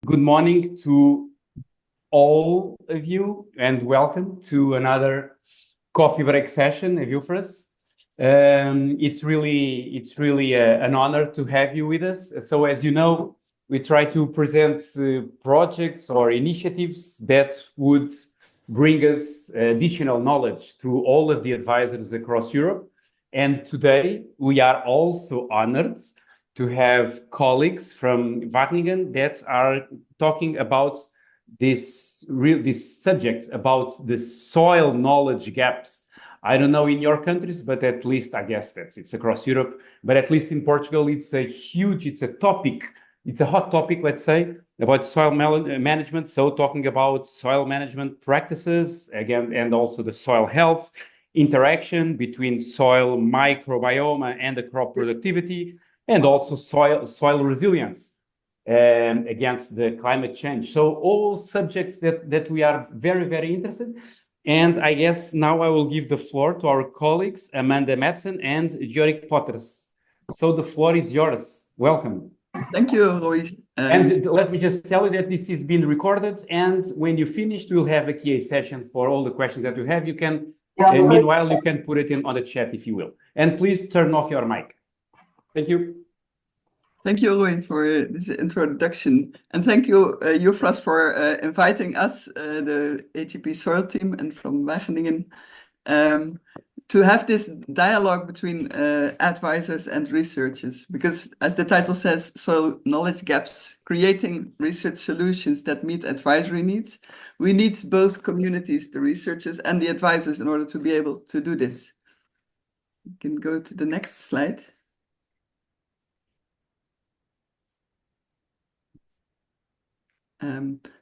Good morning to all of you and welcome to another coffee break session of EUFRAS. It's really an honor to have you with us. So as you know, we try to present projects or initiatives that would bring us additional knowledge to all of the advisors across Europe. And today we are also honored to have colleagues from Wageningen that are talking about this subject, about the soil knowledge gaps. I don't know in your countries, but at least I guess that it's across Europe, but at least in Portugal, it's a hot topic, let's say, about soil management. So talking about soil management practices, again, and also the soil health, interaction between soil microbiome and the crop productivity, and also soil resilience against the climate change. So all subjects that we are very interested. And I guess now I will give the floor to our colleagues, Amanda Matson and Jorike Potters. So the floor is yours. Welcome. Thank you, Rui. And let me just tell you that this is being recorded. And when you finished, we'll have a Q&A session for all the questions that you have. You can, meanwhile, you can put it in on the chat if you will. And please turn off your mic. Thank you. Thank you, Rui, for this introduction. And thank you, EUFRAS, for inviting us, the EJP Soil team and from Wageningen, to have this dialogue between advisors and researchers. Because as the title says, soil knowledge gaps, creating research solutions that meet advisory needs. We need both communities, the researchers and the advisors, in order to be able to do this. You can go to the next slide.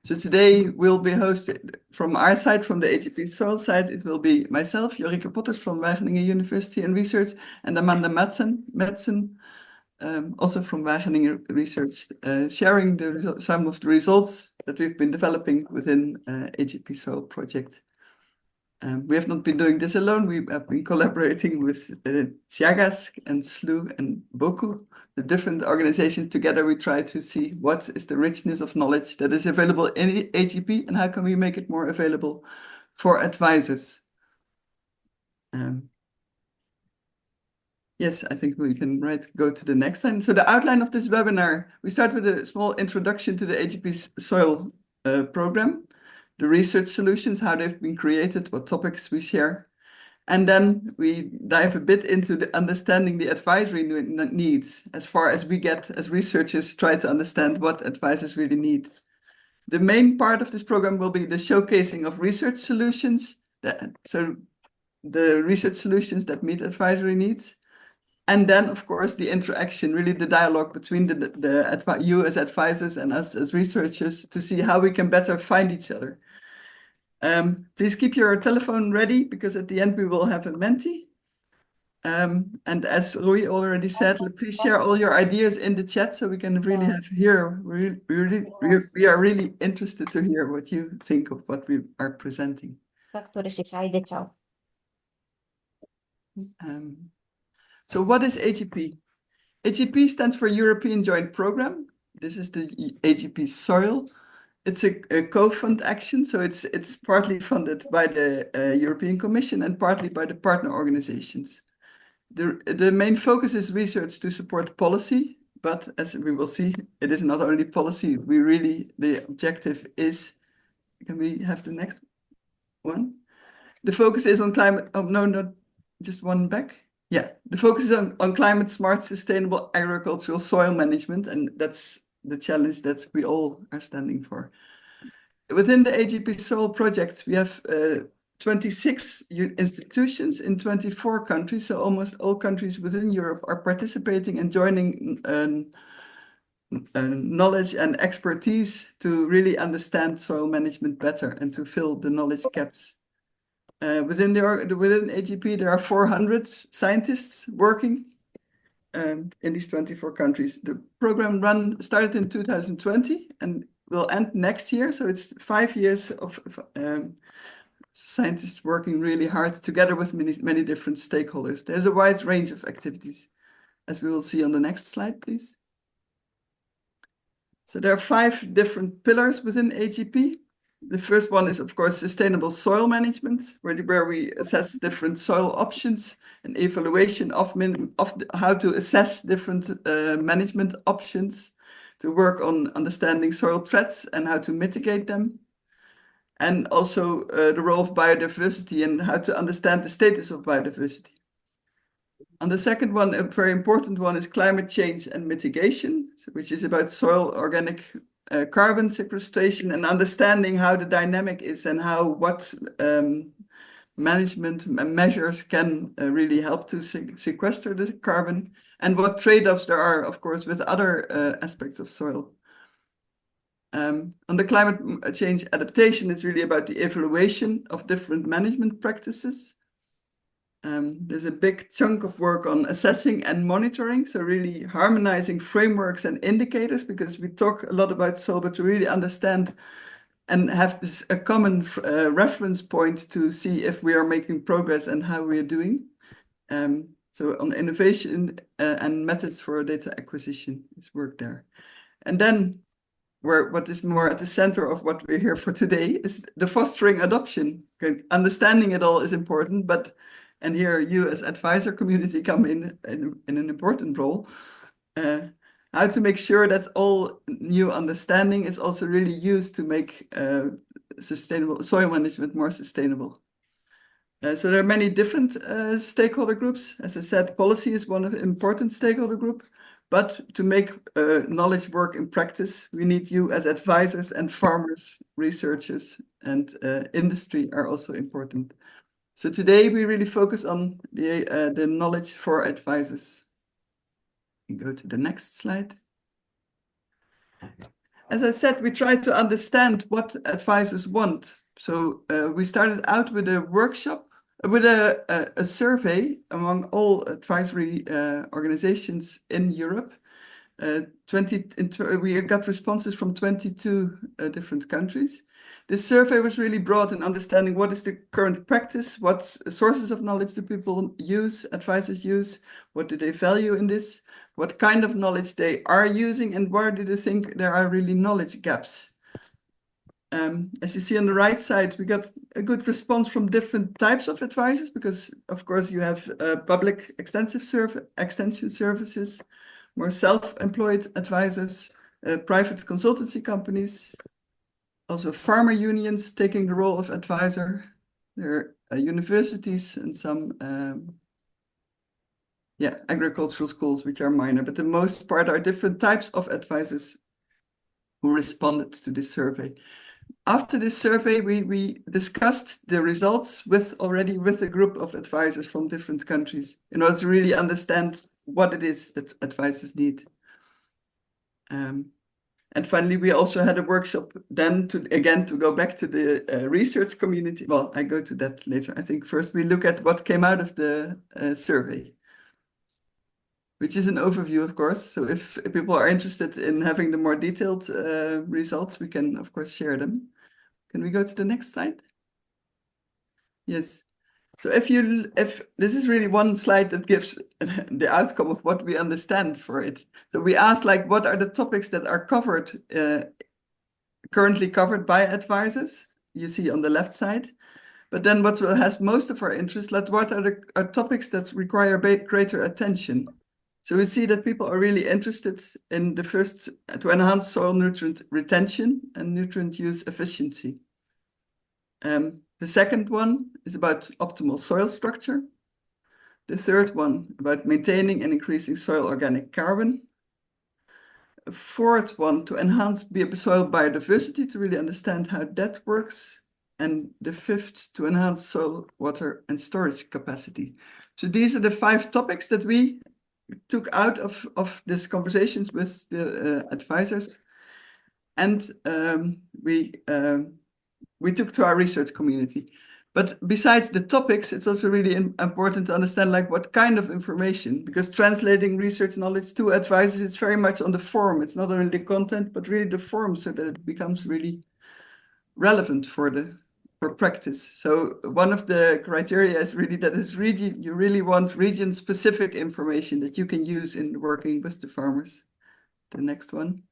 So today will be hosted from our side, from the EJP Soil side. It will be myself, Jorike Potters from Wageningen University and Research, and Amanda Matson, also from Wageningen Research, sharing some of the results that we've been developing within EJP Soil project. We have not been doing this alone. We have been collaborating with Tiagas and SLU and Boku, the different organizations. Together we try to see what is the richness of knowledge that is available in EJP and how can we make it more available for advisors. Yes, I think we can go to the next slide. So the outline of this webinar, we start with a small introduction to the EJP Soil program, the research solutions, how they've been created, what topics we share. And then we dive a bit into the understanding the advisory needs, as far as we get as researchers try to understand what advisors really need. The main part of this program will be the showcasing of research solutions, so the research solutions that meet advisory needs. And then, of course, the interaction, really the dialogue between you as advisors and us as researchers to see how we can better find each other. Please keep your telephone ready because at the end we will have a Menti. And as Rui already said, please share all your ideas in the chat so we can really we are really interested to hear what you think of what we are presenting. So what is EJP? EJP stands for European Joint Program. This is the EJP Soil. It's a co-fund action, so it's partly funded by the European Commission and partly by the partner organizations. The main focus is research to support policy, but as we will see, it is not only policy. The objective is, can we have the next one? The focus is on climate, oh no, not just one back. Yeah, the focus is on climate smart, sustainable agricultural soil management, and that's the challenge that we all are standing for. Within the EJP Soil project, we have 26 institutions in 24 countries, so almost all countries within Europe are participating and joining knowledge and expertise to really understand soil management better and to fill the knowledge gaps. Within EJP, there are 400 scientists working in these 24 countries. The program started in 2020 and will end next year. So it's 5 years of scientists working really hard together with many different stakeholders. There's a wide range of activities, as we will see on the next slide, please. So there are 5 different pillars within EJP. The first one is, of course, sustainable soil management, where we assess different soil options and evaluation of how to assess different management options, to work on understanding soil threats and how to mitigate them, and also the role of biodiversity and how to understand the status of biodiversity. And the second one, a very important one, is climate change and mitigation, which is about soil organic carbon sequestration and understanding how the dynamic is and what management measures can really help to sequester the carbon, and what trade-offs there are, of course, with other aspects of soil. On the climate change adaptation, it's really about the evaluation of different management practices. There's a big chunk of work on assessing and monitoring, so really harmonizing frameworks and indicators, because we talk a lot about soil, but to really understand and have a common reference point to see if we are making progress and how we are doing. So on innovation and methods for data acquisition is work there. And then what is more at the center of what we're here for today is the fostering adoption. Understanding it all is important, and here you as advisor community come in an important role. How to make sure that all new understanding is also really used to make sustainable soil management more sustainable. So there are many different stakeholder groups. As I said, policy is one of the important stakeholder group, but to make knowledge work in practice, we need you as advisors, and farmers, researchers, and industry are also important. So today we really focus on the knowledge for advisors. We go to the next slide. As I said, we try to understand what advisors want. So we started out with a workshop, with a survey among all advisory organizations in Europe. We got responses from 22 different countries. This survey was really broad in understanding what is the current practice, what sources of knowledge do people use, advisors use, what do they value in this, what kind of knowledge they are using, and where do they think there are really knowledge gaps. As you see on the right side, we got a good response from different types of advisors, because of course you have public extension services, more self-employed advisors, private consultancy companies, also farmer unions taking the role of advisor. There are universities and some agricultural schools, which are minor, but the most part are different types of advisors who responded to this survey. After this survey, we discussed the results with a group of advisors from different countries in order to really understand what it is that advisors need. And finally, we also had a workshop then to go back to the research community. Well, I go to that later. I think first we look at what came out of the survey, which is an overview, of course. So if people are interested in having the more detailed results, we can, of course, share them. Can we go to the next slide? Yes. So if this is really one slide that gives the outcome of what we understand for it. So we asked, like, what are the topics that are covered, currently covered by advisors? You see on the left side. But then what has most of our interest, like, what are the topics that require greater attention? So we see that people are really interested in the first, to enhance soil nutrient retention and nutrient use efficiency. The second one is about optimal soil structure. The third one about maintaining and increasing soil organic carbon. A fourth one to enhance soil biodiversity, to really understand how that works. And the fifth, to enhance soil, water, and storage capacity. So these are the 5 topics that we took out of these conversations with the advisors, and we took to our research community. But besides the topics, it's also really important to understand, like, what kind of information, because translating research knowledge to advisors, it's very much on the form. It's not only the content, but really the form, so that it becomes really relevant for practice. So one of the criteria is really that you really want region-specific information that you can use in working with the farmers. The next one.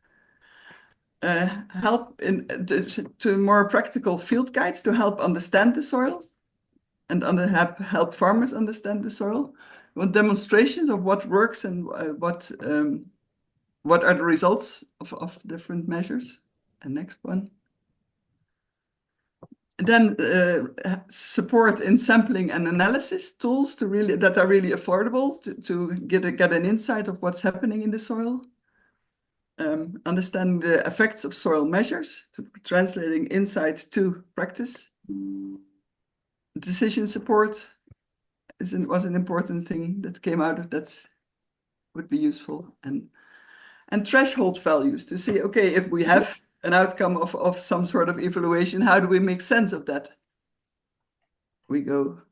help to more practical field guides to help understand the soil and help farmers understand the soil. We want demonstrations of what works and what are the results of different measures. And next one. And then support in sampling and analysis tools that are really affordable to get an insight of what's happening in the soil. Understand the effects of soil measures, translating insight to practice. Decision support was an important thing that came out of that, would be useful. And threshold values to see, okay, if we have an outcome of some sort of evaluation, how do we make sense of that? We go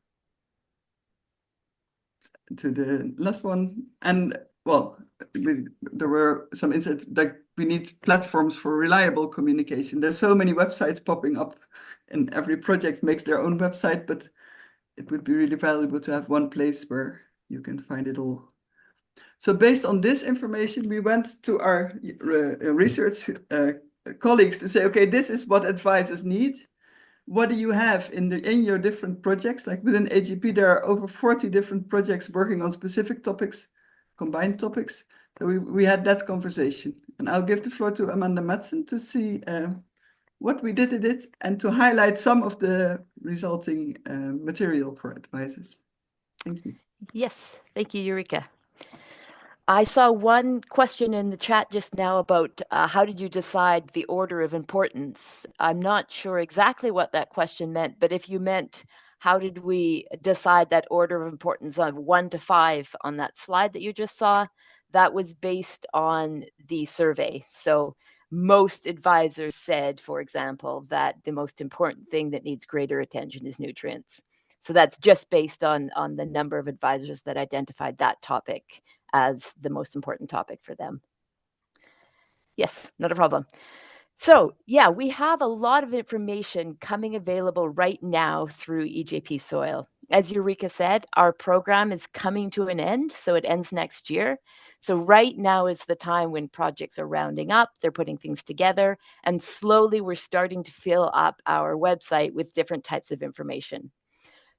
to the last one. And well, there were some insights that we need platforms for reliable communication. There's so many websites popping up and every project makes their own website, but it would be really valuable to have one place where you can find it all. So based on this information, we went to our research colleagues to say, okay, this is what advisors need. What do you have in your different projects? Like within EJP, there are over 40 different projects working on specific topics, combined topics. So we had that conversation. And I'll give the floor to Amanda Matson to see what we did in it and to highlight some of the resulting material for advisors. Thank you. Yes, thank you, Jorike. I saw one question in the chat just now about how did you decide the order of importance? I'm not sure exactly what that question meant, but if you meant how did we decide that order of importance of 1 to 5 on that slide that you just saw, that was based on the survey. So most advisors said, for example, that the most important thing that needs greater attention is nutrients. So that's just based on the number of advisors that identified that topic as the most important topic for them. Yes, not a problem. So yeah, we have a lot of information coming available right now through EJP Soil. As Jorike said, our program is coming to an end, so it ends next year. So right now is the time when projects are rounding up, they're putting things together, and slowly we're starting to fill up our website with different types of information.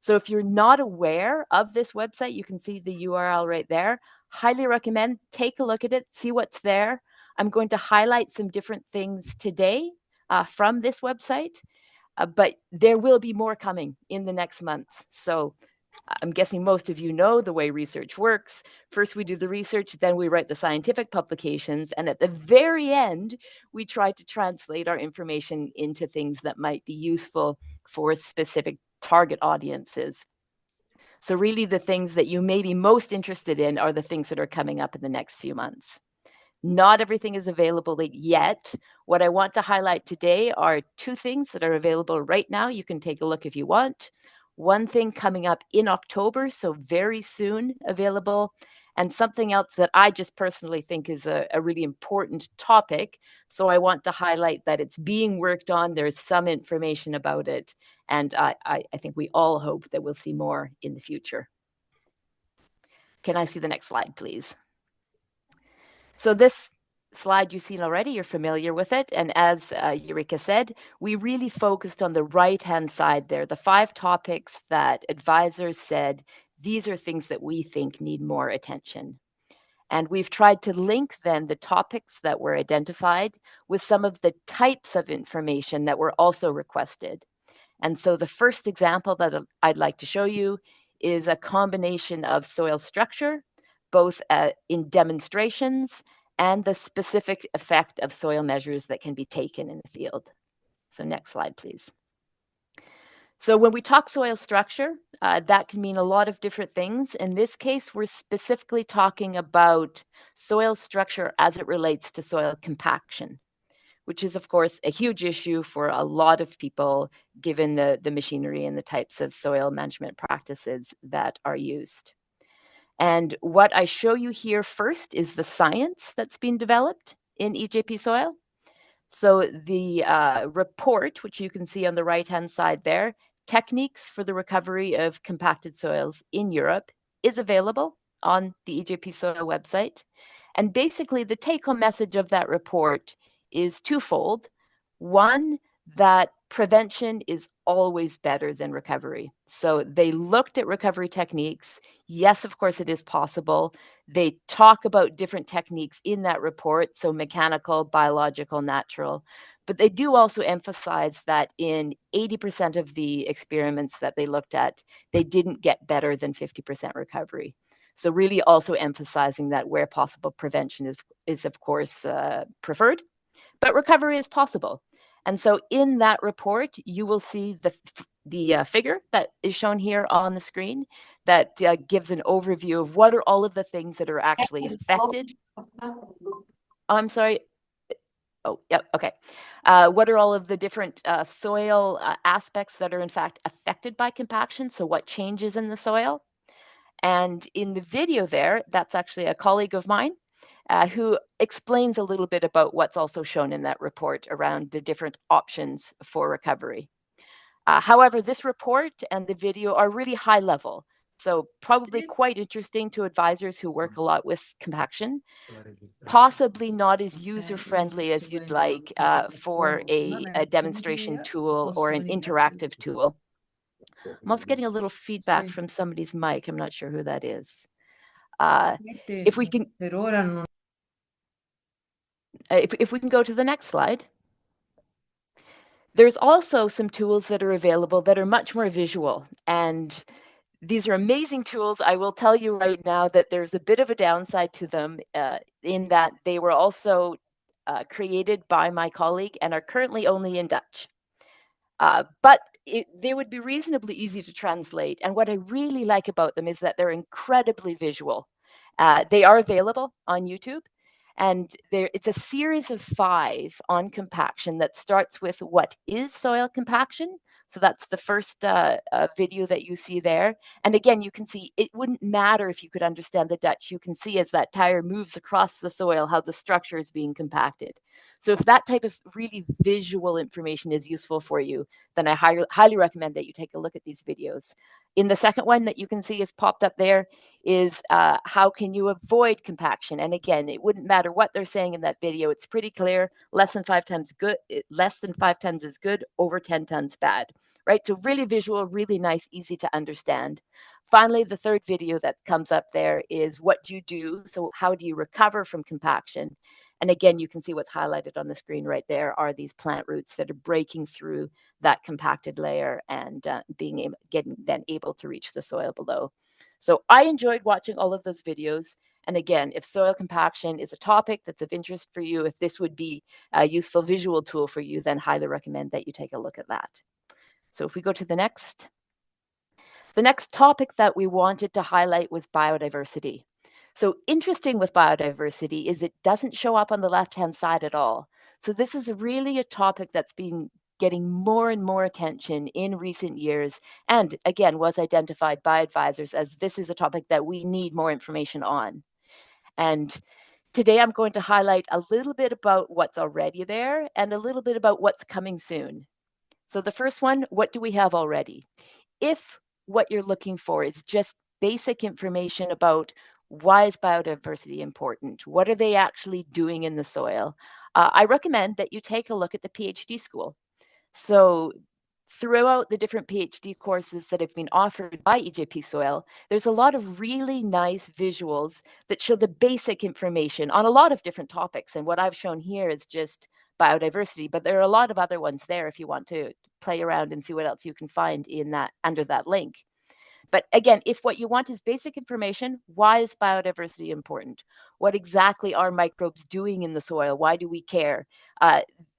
So if you're not aware of this website, you can see the URL right there. Highly recommend, take a look at it, see what's there. I'm going to highlight some different things today from this website, but there will be more coming in the next month. So I'm guessing most of you know the way research works. First, we do the research, then we write the scientific publications, and at the very end, we try to translate our information into things that might be useful for specific target audiences. So really the things that you may be most interested in are the things that are coming up in the next few months. Not everything is available yet. What I want to highlight today are 2 things that are available right now. You can take a look if you want. One thing coming up in October, so very soon available, and something else that I just personally think is a really important topic. So I want to highlight that it's being worked on. There's some information about it. And I think we all hope that we'll see more in the future. Can I see the next slide, please? So this slide you've seen already, you're familiar with it. And as Jorike said, we really focused on the right-hand side there, the 5 topics that advisors said, these are things that we think need more attention. And we've tried to link then the topics that were identified with some of the types of information that were also requested. And so the first example that I'd like to show you is a combination of soil structure, both in demonstrations and the specific effect of soil measures that can be taken in the field. So next slide, please. So when we talk soil structure, that can mean a lot of different things. In this case, we're specifically talking about soil structure as it relates to soil compaction, which is, of course, a huge issue for a lot of people, given the machinery and the types of soil management practices that are used. And what I show you here first is the science that's been developed in EJP Soil. So the report, which you can see on the right-hand side there, Techniques for the Recovery of Compacted Soils in Europe, is available on the EJP Soil website. And basically, the take-home message of that report is twofold. One, that prevention is always better than recovery. So they looked at recovery techniques. Yes, of course, it is possible. They talk about different techniques in that report, so mechanical, biological, natural. But they do also emphasize that in 80% of the experiments that they looked at, they didn't get better than 50% recovery. So really also emphasizing that where possible, prevention is of course preferred, but recovery is possible. And so in that report, you will see the figure that is shown here on the screen that gives an overview of what are all of the things that are actually affected. I'm sorry. Oh, yep. Okay. What are all of the different soil aspects that are in fact affected by compaction? So what changes in the soil? And in the video there, that's actually a colleague of mine who explains a little bit about what's also shown in that report around the different options for recovery. However, this report and the video are really high level, so probably quite interesting to advisors who work a lot with compaction, possibly not as user-friendly as you'd like for a demonstration tool or an interactive tool. I'm also getting a little feedback from somebody's mic. I'm not sure who that is. If we can go to the next slide. There's also some tools that are available that are much more visual, and these are amazing tools. I will tell you right now that there's a bit of a downside to them in that they were also created by my colleague and are currently only in Dutch. But they would be reasonably easy to translate. And what I really like about them is that they're incredibly visual. They are available on YouTube. And it's a series of 5 on compaction that starts with what is soil compaction. So that's the first video that you see there. And again, you can see it wouldn't matter if you could understand the Dutch. You can see as that tire moves across the soil how the structure is being compacted. So if that type of really visual information is useful for you, then I highly recommend that you take a look at these videos. In the second one that you can see is popped up there is how can you avoid compaction? And again, it wouldn't matter what they're saying in that video. It's pretty clear. Less than 5 tons good. Less than 5 tons is good. Over 10 tons bad. Right? So really visual, really nice, easy to understand. Finally, the third video that comes up there is what do you do? So how do you recover from compaction? And again, you can see what's highlighted on the screen right there are these plant roots that are breaking through that compacted layer and getting able to reach the soil below. So I enjoyed watching all of those videos. And again, if soil compaction is a topic that's of interest for you, if this would be a useful visual tool for you, then highly recommend that you take a look at that. So if we go to the next topic that we wanted to highlight was biodiversity. So interesting with biodiversity is it doesn't show up on the left-hand side at all. So this is really a topic that's been getting more and more attention in recent years, and again, was identified by advisors as this is a topic that we need more information on. And today I'm going to highlight a little bit about what's already there and a little bit about what's coming soon. So the first one, what do we have already? If what you're looking for is just basic information about why is biodiversity important? What are they actually doing in the soil? I recommend that you take a look at the PhD school. So throughout the different PhD courses that have been offered by EJP Soil, there's a lot of really nice visuals that show the basic information on a lot of different topics. And what I've shown here is just biodiversity, but there are a lot of other ones there if you want to play around and see what else you can find in that under that link. But again, if what you want is basic information, why is biodiversity important? What exactly are microbes doing in the soil? Why do we care?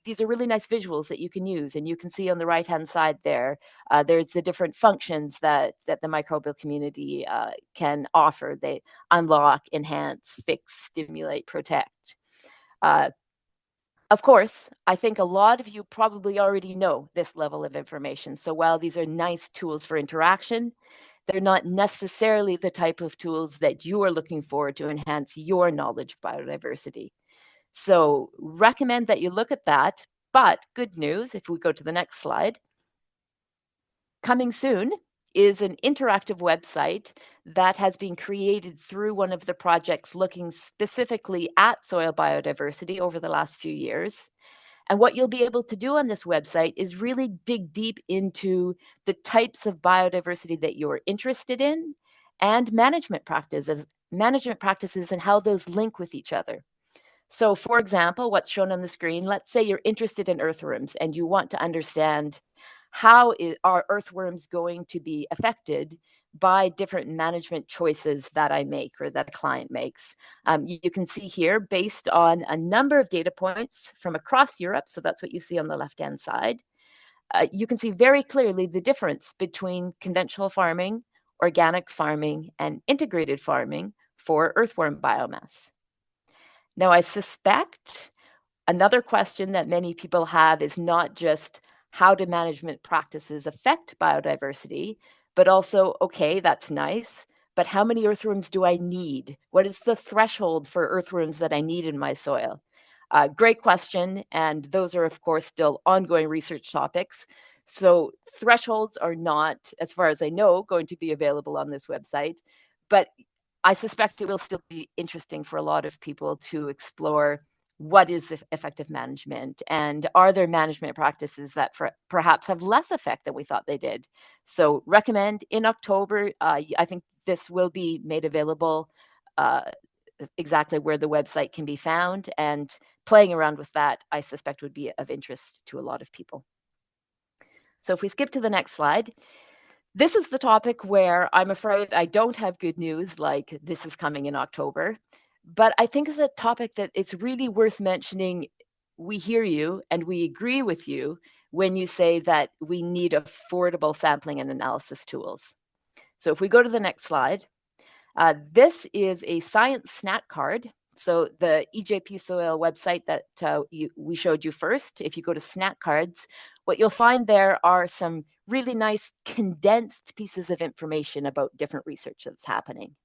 These are really nice visuals that you can use, and you can see on the right-hand side there, there's the different functions that the microbial community can offer. They unlock, enhance, fix, stimulate, protect. Of course, I think a lot of you probably already know this level of information. So while these are nice tools for interaction, they're not necessarily the type of tools that you are looking for to enhance your knowledge of biodiversity. So recommend that you look at that. But good news, if we go to the next slide, coming soon is an interactive website that has been created through one of the projects looking specifically at soil biodiversity over the last few years. And what you'll be able to do on this website is really dig deep into the types of biodiversity that you're interested in and management practices and how those link with each other. So for example, what's shown on the screen, let's say you're interested in earthworms and you want to understand how are earthworms going to be affected by different management choices that I make or that a client makes. You can see here, based on a number of data points from across Europe, so that's what you see on the left-hand side, you can see very clearly the difference between conventional farming, organic farming, and integrated farming for earthworm biomass. Now, I suspect another question that many people have is not just how do management practices affect biodiversity, but also, okay, that's nice, but how many earthworms do I need? What is the threshold for earthworms that I need in my soil? Great question, and those are, of course, still ongoing research topics. So thresholds are not, as far as I know, going to be available on this website, but I suspect it will still be interesting for a lot of people to explore what is the effective management, and are there management practices that perhaps have less effect than we thought they did. So recommend in October, I think this will be made available exactly where the website can be found, and playing around with that, I suspect would be of interest to a lot of people. So if we skip to the next slide, this is the topic where I'm afraid I don't have good news, like this is coming in October, but I think it's a topic that it's really worth mentioning. We hear you and we agree with you when you say that we need affordable sampling and analysis tools. So if we go to the next slide, this is a science snack card. So the EJP Soil website that we showed you first, if you go to snack cards, what you'll find there are some really nice condensed pieces of information about different research that's happening.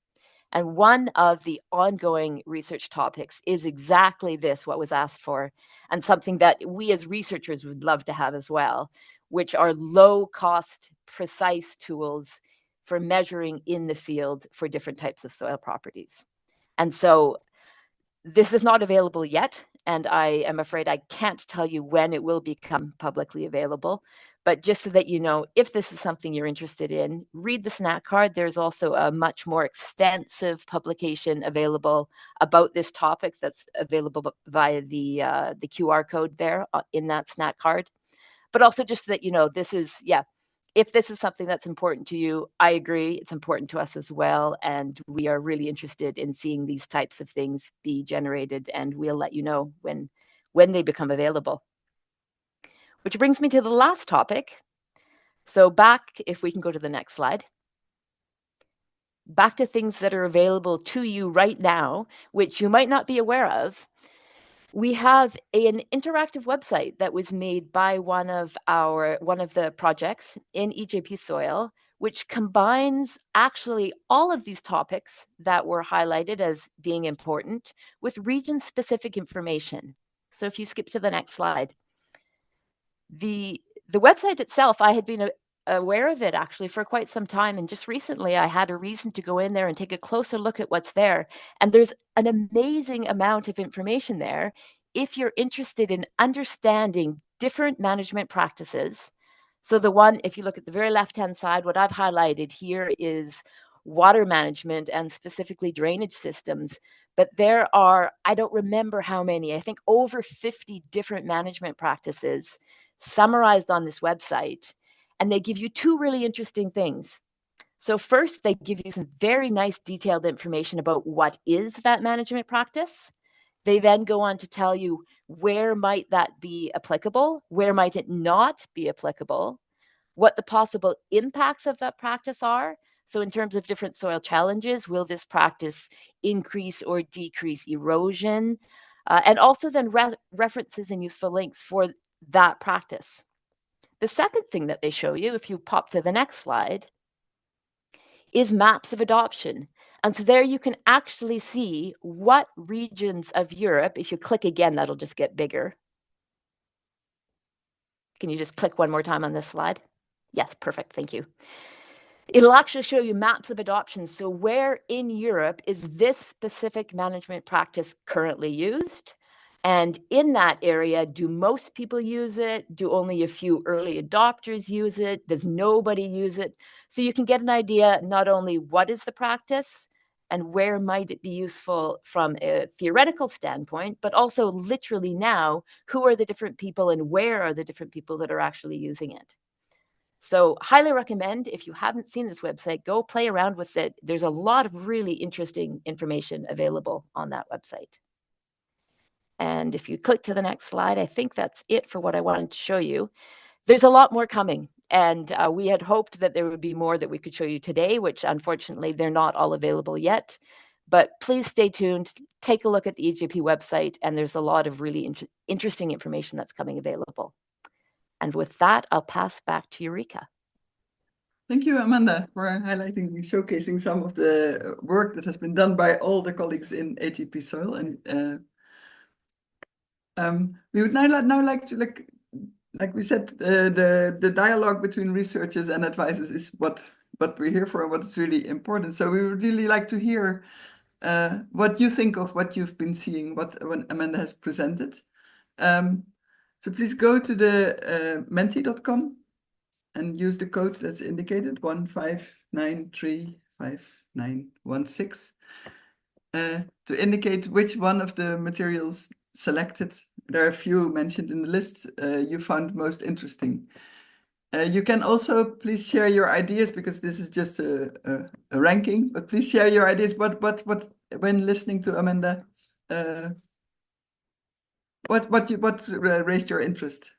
And one of the ongoing research topics is exactly this, what was asked for, and something that we as researchers would love to have as well, which are low-cost, precise tools for measuring in the field for different types of soil properties. And so this is not available yet, and I am afraid I can't tell you when it will become publicly available. But just so that you know, if this is something you're interested in, read the snack card. There's also a much more extensive publication available about this topic that's available via the QR code there in that snack card. But also just so that you know, this is, if this is something that's important to you, I agree, it's important to us as well. And we are really interested in seeing these types of things be generated, and we'll let you know when they become available. Which brings me to the last topic. So back, if we can go to the next slide. Back to things that are available to you right now, which you might not be aware of. We have an interactive website that was made by one of the projects in EJP Soil, which combines actually all of these topics that were highlighted as being important with region-specific information. So if you skip to the next slide. The website itself, I had been aware of it actually for quite some time, and just recently I had a reason to go in there and take a closer look at what's there. And there's an amazing amount of information there if you're interested in understanding different management practices. So the one, if you look at the very left-hand side, what I've highlighted here is water management and specifically drainage systems. But there are, I don't remember how many, I think over 50 different management practices summarized on this website, and they give you two really interesting things. So first, they give you some very nice detailed information about what is that management practice. They then go on to tell you where might that be applicable, where might it not be applicable, what the possible impacts of that practice are. So in terms of different soil challenges, will this practice increase or decrease erosion? And also then references and useful links for that practice. The second thing that they show you, if you pop to the next slide, is maps of adoption. And so there you can actually see what regions of Europe, if you click again, that'll just get bigger. Can you just click one more time on this slide? Yes, perfect, thank you. It'll actually show you maps of adoption. So where in Europe is this specific management practice currently used? And in that area, do most people use it? Do only a few early adopters use it? Does nobody use it? So you can get an idea not only what is the practice and where might it be useful from a theoretical standpoint, but also literally now, who are the different people and where are the different people that are actually using it? So highly recommend, if you haven't seen this website, go play around with it. There's a lot of really interesting information available on that website. And if you click to the next slide, I think that's it for what I wanted to show you. There's a lot more coming. And we had hoped that there would be more that we could show you today, which unfortunately they're not all available yet. But please stay tuned, take a look at the EJP website, and there's a lot of really interesting information that's coming available. And with that, I'll pass back to Jorike. Thank you, Amanda, for highlighting and showcasing some of the work that has been done by all the colleagues in EJP Soil. And we would now like to, like we said, the dialogue between researchers and advisors is what we're here for and what is really important. So we would really like to hear what you think of what you've been seeing, what Amanda has presented. So please go to the menti.com and use the code that's indicated 15935916 to indicate which one of the materials selected. There are a few mentioned in the list you found most interesting. You can also please share your ideas, because this is just a ranking, but please share your ideas. What when listening to Amanda, what raised your interest,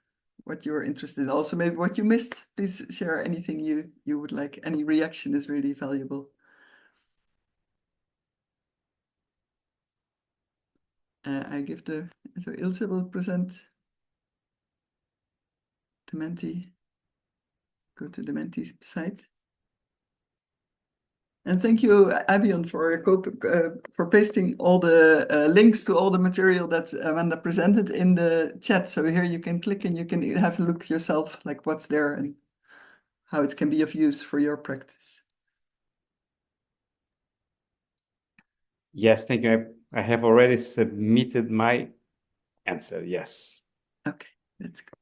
what you were interested in, also maybe what you missed. Please share anything you would like. Any reaction is really valuable. I give so Ilse will present the Menti. Go to the Menti site. And thank you, Avion, for pasting all the links to all the material that Amanda presented in the chat. So here you can click and you can have a look yourself, like what's there and how it can be of use for your practice. Yes, thank you. I have already submitted my answer. Yes. Okay, that's good.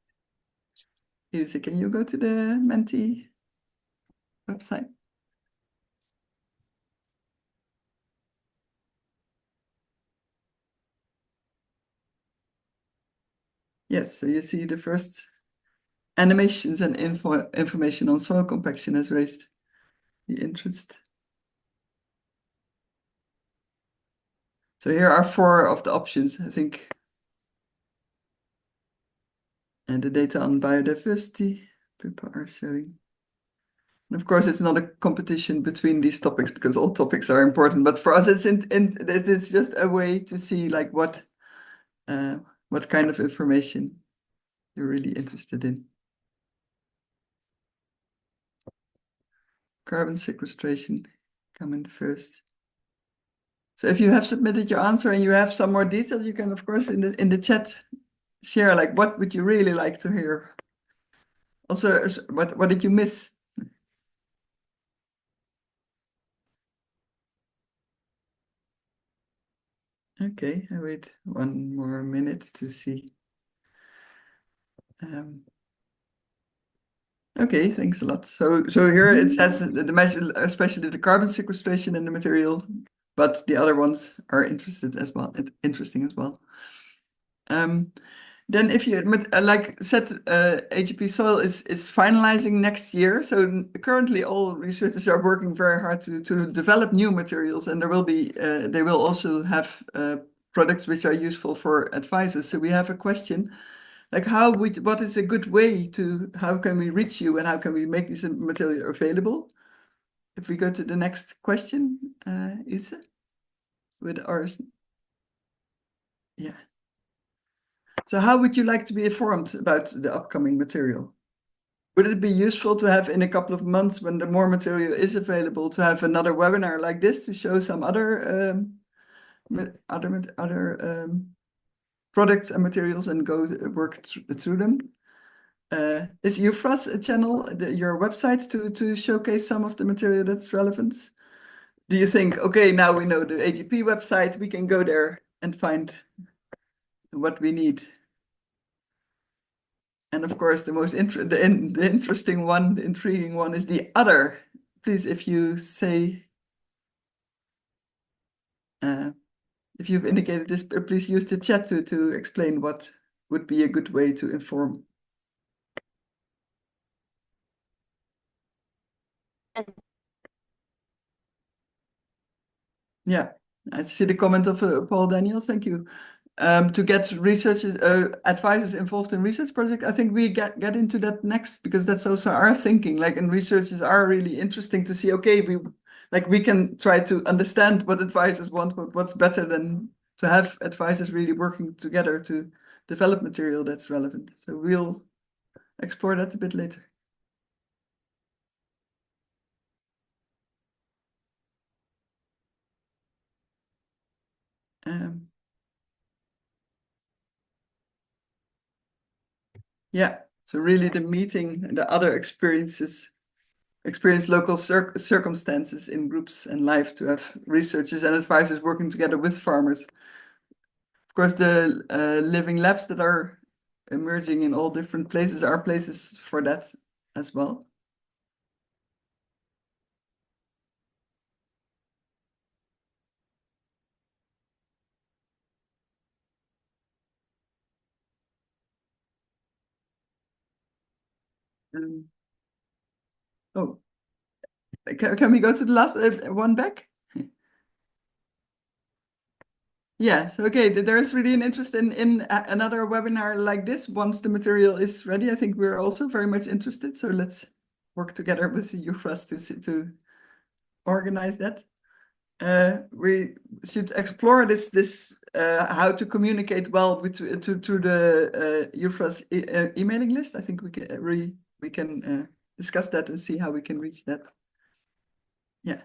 Ilse, can you go to the Menti website? Yes, so you see the first animations and information on soil compaction has raised the interest. So here are 4 of the options, I think. And the data on biodiversity, people are showing. And of course, it's not a competition between these topics, because all topics are important. But for us, it's just a way to see like what kind of information you're really interested in. Carbon sequestration coming first. So if you have submitted your answer and you have some more details, you can, of course, in the chat share like what would you really like to hear. Also, what did you miss? Okay, I wait 1 more minute to see. Okay, thanks a lot. So here it says the measure, especially the carbon sequestration in the material, but the other ones are interesting as well. Then if you like said, EJP Soil is finalizing next year. So currently all researchers are working very hard to develop new materials, and there will be they will also have products which are useful for advisors. So we have a question like what is a good way to, how can we reach you and how can we make this material available? If we go to the next question, Ilse, with ours. Yeah. So how would you like to be informed about the upcoming material? Would it be useful to have in a couple of months, when the more material is available, to have another webinar like this to show some other products and materials and go work through them? is EUFRAS a channel, your website, to showcase some of the material that's relevant? Do you think, okay, now we know the EJP website, we can go there and find what we need? And of course, the most interesting one, the intriguing one is the other. Please, if you say, if you've indicated this, please use the chat to explain what would be a good way to inform. Yeah, I see the comment of Paul Daniels. Thank you. To get researchers, advisors involved in research project, I think we get into that next, because that's also our thinking. Like, and researchers are really interesting to see. Okay, we can try to understand what advisors want, but what's better than to have advisors really working together to develop material that's relevant. So we'll explore that a bit later. Yeah, so really the meeting and the other experience local circumstances in groups and life, to have researchers and advisors working together with farmers. Of course, the living labs that are emerging in all different places are places for that as well. Oh, can we go to the last one back? Yes, okay, there's really an interest in another webinar like this. Once the material is ready, I think we're also very much interested. So let's work together with the EUFRAS to organize that. We should explore this how to communicate well to the EUFRAS emailing list. I think we can discuss that and see how we can reach that. Yeah.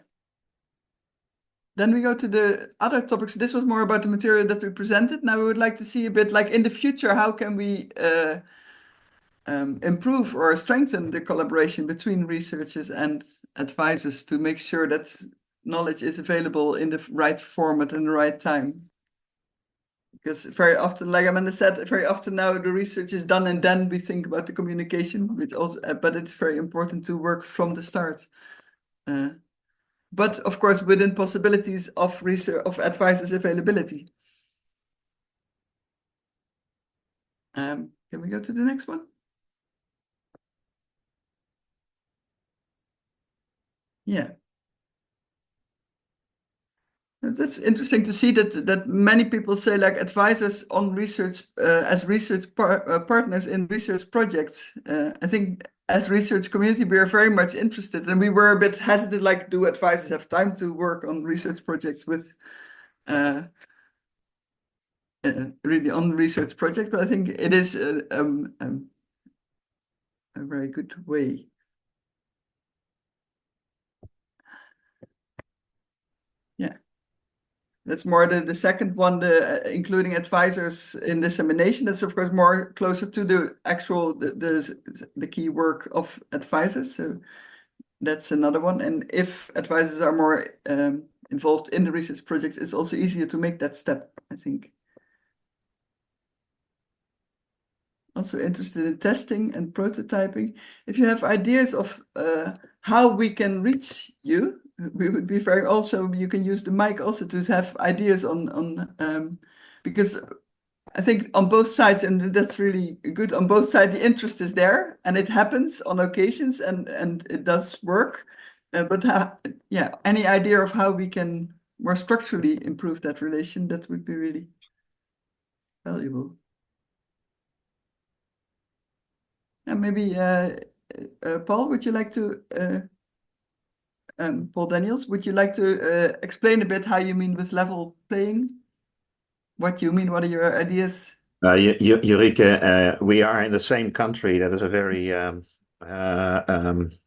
Then we go to the other topics. This was more about the material that we presented. Now we would like to see a bit, like, in the future, how can we improve or strengthen the collaboration between researchers and advisors to make sure that knowledge is available in the right format and the right time. Because very often, like Amanda said, very often now the research is done and then we think about the communication, which also, but it's very important to work from the start. But of course, within possibilities of research, of advisors' availability. Can we go to the next one? Yeah. That's interesting to see that many people say, like, advisors on research as research partners in research projects. I think as research community, we are very much interested, and we were a bit hesitant, like, do advisors have time to work on research projects with really on research projects? But I think it is a very good way. Yeah. That's more the second one, including advisors in dissemination. That's of course more closer to the actual the key work of advisors. So that's another one. And if advisors are more involved in the research project, it's also easier to make that step, I think. Also interested in testing and prototyping. If you have ideas of how we can reach you, we would be very, also you can use the mic also to have ideas on because I think on both sides, and that's really good, on both sides the interest is there and it happens on occasions and it does work, but yeah, any idea of how we can more structurally improve that relation, that would be really valuable. And maybe Paul, would you like to Paul Daniels, would you like to explain a bit how you mean with level playing? What you mean? What are your ideas? Jorike, we are in the same country. That is a very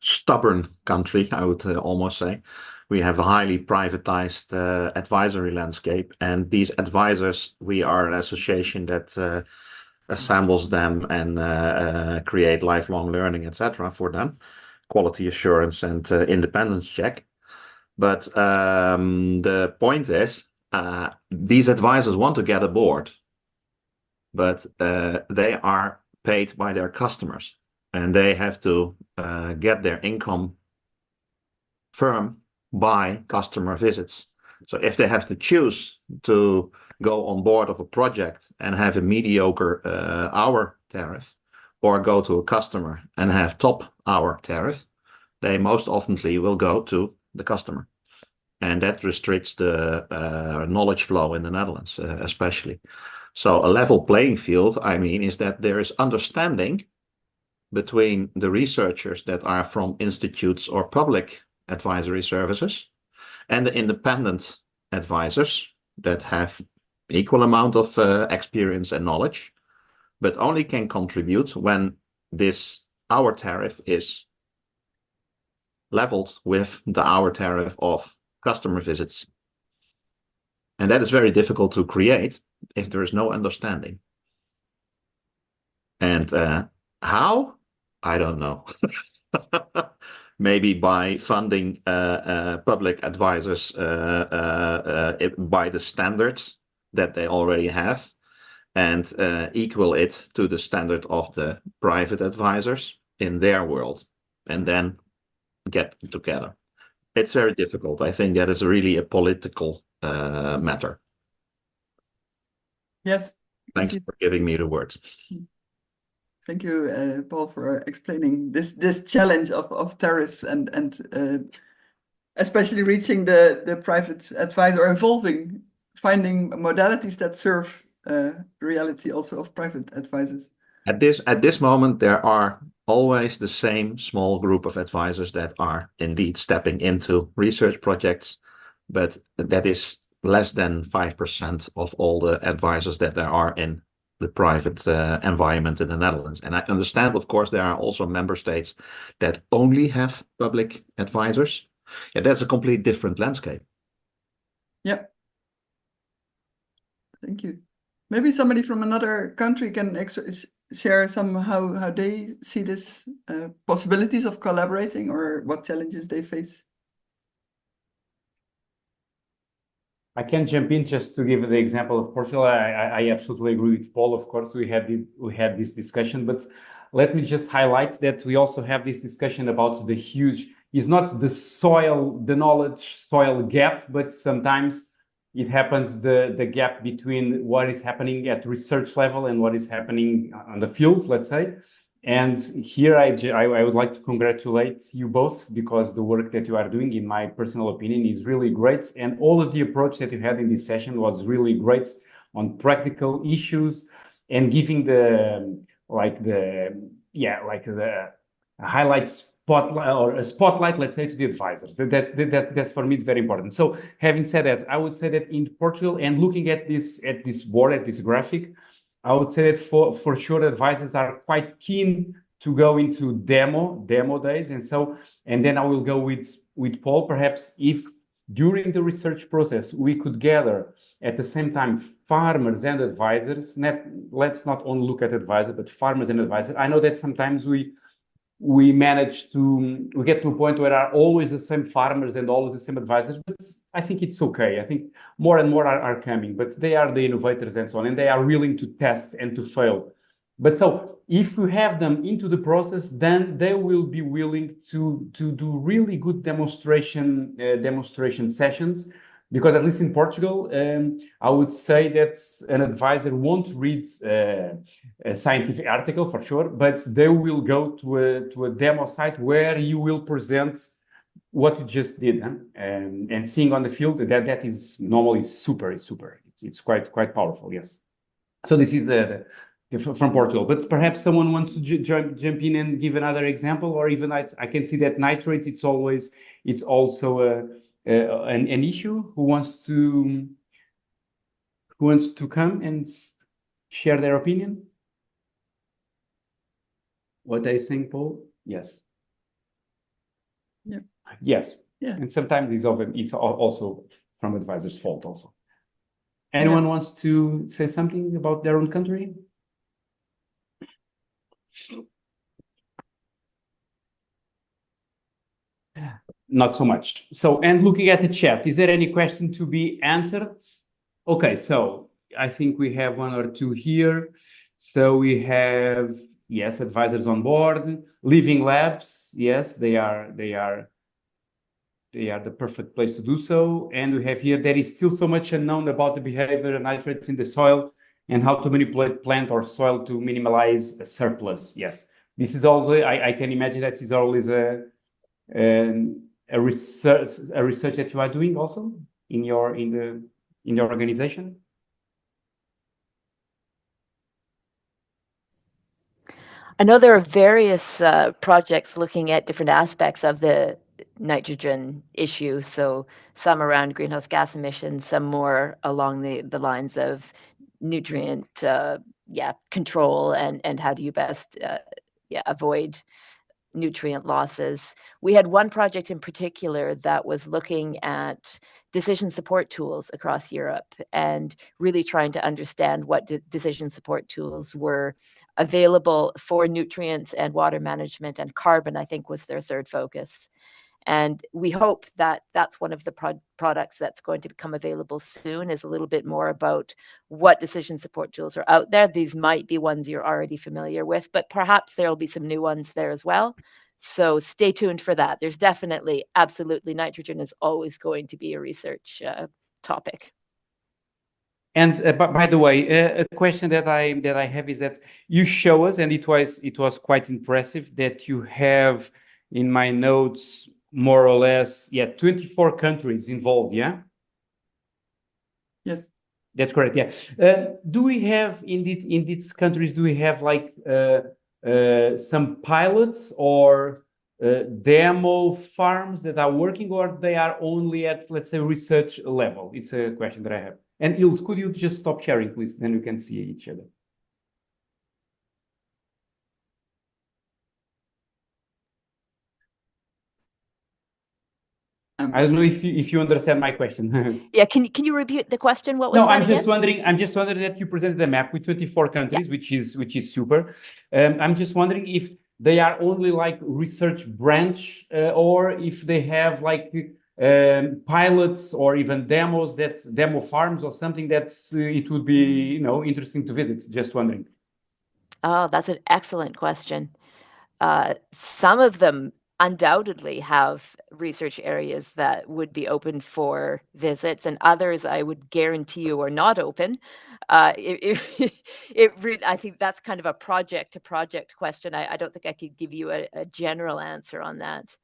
stubborn country, I would almost say. We have a highly privatized advisory landscape, and these advisors, we are an association that assembles them and create lifelong learning, etc. for them, quality assurance and independence check. But the point is, these advisors want to get aboard, but they are paid by their customers, and they have to get their income firm by customer visits. So if they have to choose to go on board of a project and have a mediocre hour tariff, or go to a customer and have top hour tariff, they most oftenly will go to the customer. And that restricts the knowledge flow in the Netherlands, especially. So a level playing field, I mean, is that there is understanding between the researchers that are from institutes or public advisory services and the independent advisors that have equal amount of experience and knowledge, but only can contribute when this hour tariff is leveled with the hour tariff of customer visits. And that is very difficult to create if there is no understanding. And how? I don't know. Maybe by funding public advisors by the standards that they already have, and equal it to the standard of the private advisors in their world, and then get together. It's very difficult. I think that is really a political matter. Yes. Thanks for giving me the word. Thank you, Paul, for explaining this challenge of tariffs and especially reaching the private advisor, or finding modalities that serve the reality also of private advisors. At this moment, there are always the same small group of advisors that are indeed stepping into research projects, but that is less than 5% of all the advisors that there are in the private environment in the Netherlands. And I understand, of course, there are also member states that only have public advisors. Yeah, that's a completely different landscape. Yeah. Thank you. Maybe somebody from another country can share some how they see this possibilities of collaborating, or what challenges they face. I can jump in just to give the example of Portugal. I absolutely agree with Paul. Of course, we had this discussion, but let me just highlight that we also have this discussion about the huge, is not the knowledge soil gap, but sometimes it happens the gap between what is happening at research level and what is happening on the fields, let's say. And here I would like to congratulate you both, because the work that you are doing, in my personal opinion, is really great. And all of the approach that you had in this session was really great on practical issues and giving the highlights spotlight, or a spotlight, let's say, to the advisors. That's for me, it's very important. So having said that, I would say that in Portugal, and looking at this board, at this graphic, I would say that for sure advisors are quite keen to go into demo days. And then I will go with Paul, perhaps if during the research process we could gather at the same time farmers and advisors. Let's not only look at advisors, but farmers and advisors. I know that sometimes we get to a point where are always the same farmers and always the same advisors, but I think it's okay. I think more and more are coming, but they are the innovators and so on, and they are willing to test and to fail. But so if we have them into the process, then they will be willing to do really good demonstration sessions. Because at least in Portugal, I would say that an advisor won't read a scientific article for sure, but they will go to a demo site where you will present what you just did, and seeing on the field that is normally super. It's quite powerful. Yes. So this is from Portugal, but perhaps someone wants to jump in and give another example, or even I can see that nitrates. It's also an issue. Who wants to come and share their opinion? What are you saying, Paul? Yes. Yeah. Yes. Yeah. And sometimes it's also from advisor's fault also. Anyone wants to say something about their own country? Not so much. So, and looking at the chat, is there any question to be answered? Okay, so I think we have one or two here. So we have, yes, advisors on board, living labs. Yes, they are the perfect place to do so. And we have here, there is still so much unknown about the behavior of nitrates in the soil and how to manipulate plant or soil to minimize a surplus. Yes, this is always, I can imagine that is always a research that you are doing also in your organization. I know there are various projects looking at different aspects of the nitrogen issue. So some around greenhouse gas emissions, some more along the lines of nutrient control and how do you best avoid nutrient losses. We had one project in particular that was looking at decision support tools across Europe and really trying to understand what decision support tools were available for nutrients and water management, and carbon, I think, was their third focus. And we hope that that's one of the products that's going to become available soon, is a little bit more about what decision support tools are out there. These might be ones you're already familiar with, but perhaps there'll be some new ones there as well. So stay tuned for that. There's definitely, absolutely, nitrogen is always going to be a research topic. And by the way, a question that I have is that you show us, and it was quite impressive that you have in my notes more or less 24 countries involved. Yes, that's correct. Yes. Do we have in these countries, do we have like some pilots or demo farms that are working, or they are only at, let's say, research level? It's a question that I have. And Ilse, could you just stop sharing, please? Then we can see each other. I don't know if you understand my question. Yeah, can you repeat the question? What was that again? I'm just wondering that you presented a map with 24 countries, which is super. I'm just wondering if they are only like research branch, or if they have like pilots or even demo farms or something that it would be interesting to visit. Just wondering. Oh, that's an excellent question. Some of them undoubtedly have research areas that would be open for visits, and others I would guarantee you are not open. I think that's kind of a project to project question. I don't think I could give you a general answer on that.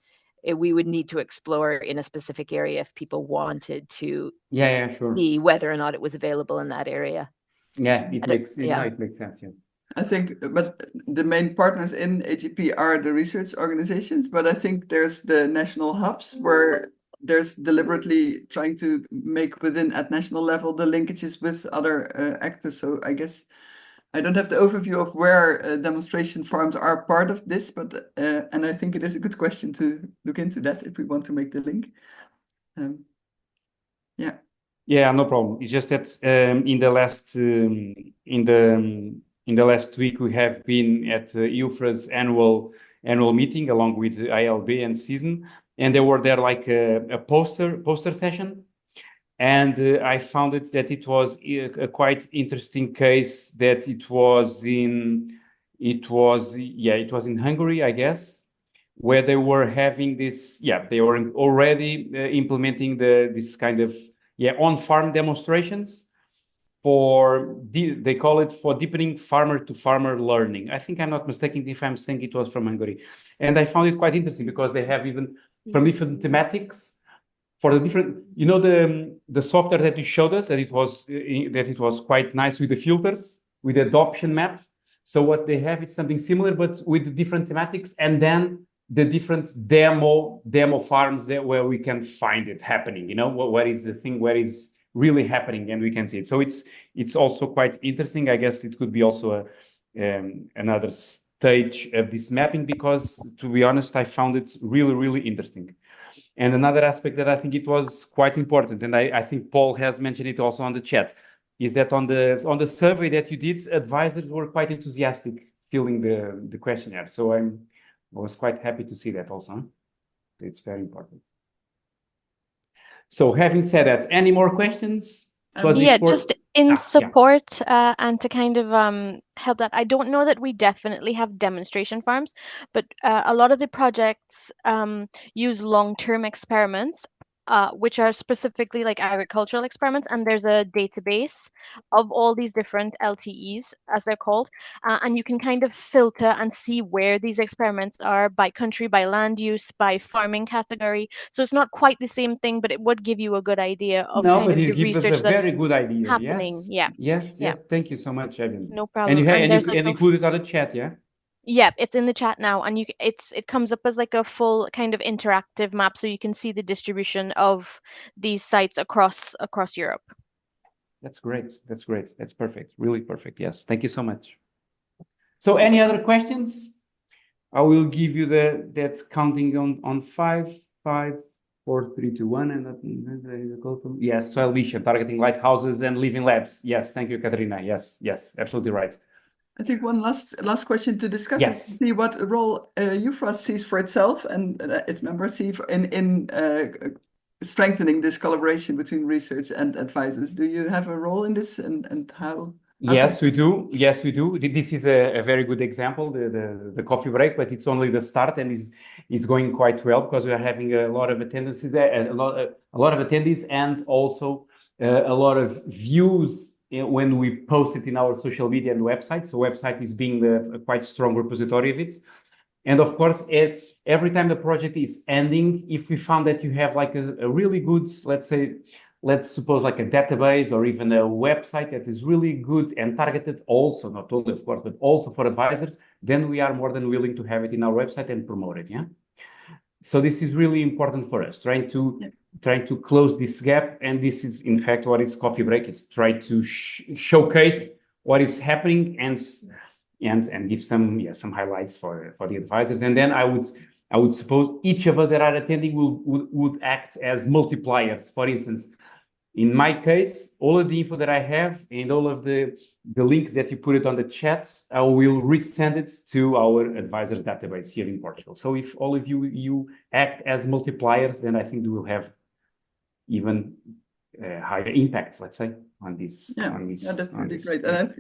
We would need to explore in a specific area if people wanted to sure. see whether or not it was available in that area. It makes sense. Yeah. I think, but the main partners in EJP are the research organizations, but I think there's the national hubs where there's deliberately trying to make at national level the linkages with other actors. So I guess I don't have the overview of where demonstration farms are part of this, but and I think it is a good question to look into that if we want to make the link. Yeah, no problem. It's just that in the last week we have been at EUFRA's annual meeting along with ILB and Season, and they were there like a poster session, and I found that it was a quite interesting case. That it was in Hungary, I guess, where they were having this. They were already implementing this kind of on-farm demonstrations they call it for deepening farmer-to-farmer learning. I think I'm not mistaken if I'm saying it was from Hungary. And I found it quite interesting because they have even from different thematics for the different, the software that you showed us, that it was quite nice with the filters, with the adoption map. So what they have is something similar, but with the different thematics, and then the different demo farms where we can find it happening. What is the thing where it's really happening and we can see it. So it's also quite interesting. I guess it could be also another stage of this mapping, because to be honest, I found it really, really interesting. And another aspect that I think it was quite important, and I think Paul has mentioned it also on the chat, is that on the survey that you did, advisors were quite enthusiastic, filling the questionnaire. So I was quite happy to see that also. It's very important. So having said that, any more questions? Yeah, just in support and to kind of help that, I don't know that we definitely have demonstration farms, but a lot of the projects use long-term experiments, which are specifically like agricultural experiments, and there's a database of all these different LTEs, as they're called, and you can kind of filter and see where these experiments are by country, by land use, by farming category. So it's not quite the same thing, but it would give you a good idea of no, kind but of it the gives us research a that's very good idea. happening. Yes. Yeah. Yes. Thank you so much, Evan. No problem. And there's like you put it on the chat, yeah? Yeah, it's in the chat now, and it comes up as like a full kind of interactive map, so you can see the distribution of these sites across Europe. That's great. That's great. That's perfect. Really perfect. Yes. Thank you so much. So any other questions? I will give you that counting on 5, 4, 3, 2, 1, and yes, soil mission targeting lighthouses and living labs. Yes, thank you, Katarina. Yes, absolutely right. I think one last question to discuss Yes. is see what role EUFRAS sees for itself and its members see in strengthening this collaboration between research and advisors. Do you have a role in this, and how? Yes, we do. Yes, we do. This is a very good example, the coffee break, but it's only the start, and is going quite well because we are having a lot of attendances there, a lot of attendees, and also a lot of views when we post it in our social media and website. So website is being a quite strong repository of it. And of course, every time the project is ending, if we found that you have like a really good, let's suppose like a database or even a website that is really good and targeted also, not only of course, but also for advisors, then we are more than willing to have it in our website and promote it, yeah? So this is really important for us, trying to close this gap. And this is in fact what is Coffee Break, is try to showcase what is happening and give some highlights for the advisors. And then I would suppose each of us that are attending would act as multipliers. For instance, in my case, all of the info that I have and all of the links that you put it on the chat, I will resend it to our advisor database here in Portugal. So if all of you act as multipliers, then I think we will have even higher impact, let's say, on this. Yeah, that's really great. And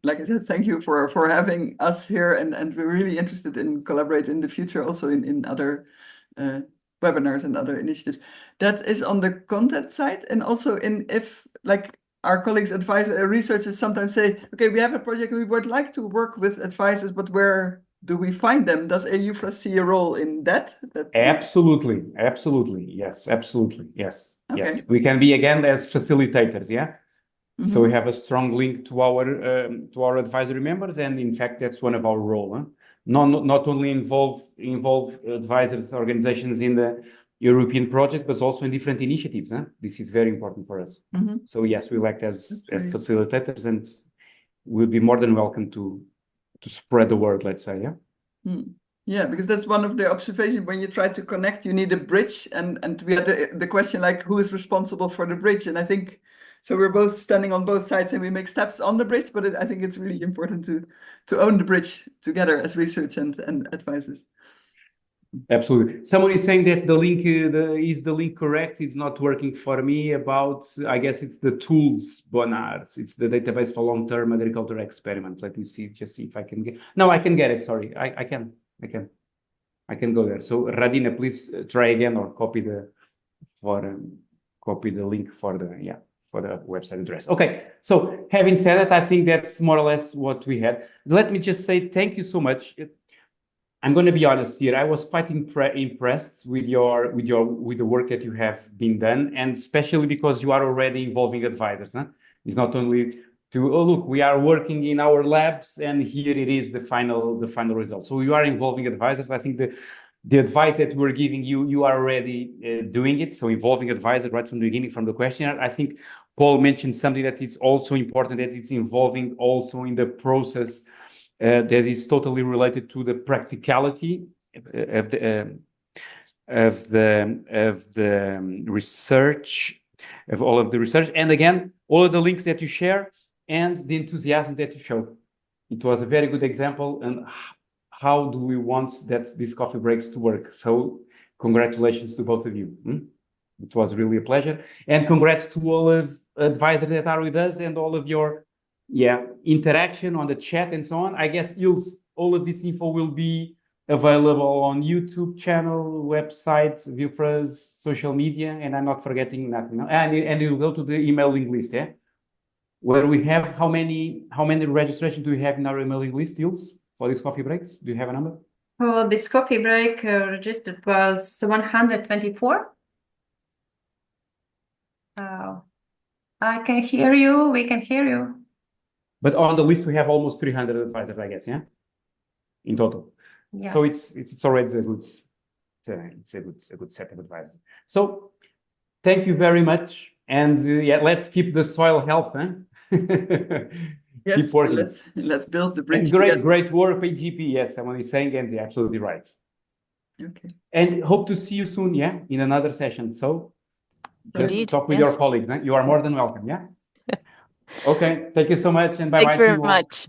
like I said, thank you for having us here, and we're really interested in collaborating in the future, also in other webinars and other initiatives. That is on the content side, and also if like our colleagues, advisors, researchers sometimes say, okay, we have a project, we would like to work with advisors, but where do we find them? Does EUFRAS see a role in that? Absolutely. Yes, absolutely. Yes. Okay. Yes. We can be again as facilitators, yeah? So we have a strong link to our advisory members, and in fact that's one of our role. Huh? Not only involve advisors organizations in the European project, but also in different initiatives. Huh? This is very important for us. So yes, we act as facilitators, and we'll be more than welcome to spread the word, let's say. Yeah. Yeah, because that's one of the observations. When you try to connect, you need a bridge, and we had the question like, who is responsible for the bridge? And I think so. We're both standing on both sides, and we make steps on the bridge. But I think it's really important to own the bridge together as research and advisors. Absolutely. Someone is saying that the link is the link correct? It's not working for me. I guess it's the tools, Bonard. It's the database for long-term agriculture experiments. Let me see, just see if I can get. No, I can get it. Sorry, I can go there. So Radina, please try again or copy the link for the website address. Okay. So having said that, I think that's more or less what we had. Let me just say thank you so much. I'm going to be honest here. I was quite impressed with the work that you have been done, and especially because you are already involving advisors. Huh? It's not only look, we are working in our labs, and here it is the final result. So you are involving advisors. I think the advice that we're giving you are already doing it. So involving advisors right from the beginning, from the questionnaire. I think Paul mentioned something that is also important, that it's involving also in the process. That is totally related to the practicality of the research, of all of the research, and again, all of the links that you share and the enthusiasm that you show. it was a very good example. And how do we want that these coffee breaks to work? So congratulations to both of you. It was really a pleasure. And congrats to all of advisors that are with us and all of your interaction on the chat and so on. I guess all of this info will be available on YouTube channel, website, EUFRAS, social media, and I'm not forgetting nothing. And you'll go to the emailing list, where we have how many registrations do we have in our emailing list, Ilse, for these coffee breaks? Do you have a number? For this coffee break, registered was 124. I can hear you. We can hear you. But on the list we have almost 300 advisors, I guess, in total. Yeah. So it's already a good set of advisors. So thank you very much, and let's keep the soil health. Yes, keep working. Let's build the bridge. Great work, EJP. Yes, someone is saying, and they're absolutely right. Okay. And hope to see you soon. In another session. So Indeed, just talk with your colleagues. You are more than welcome. Okay. Thank you so much, and bye bye. Thanks very much.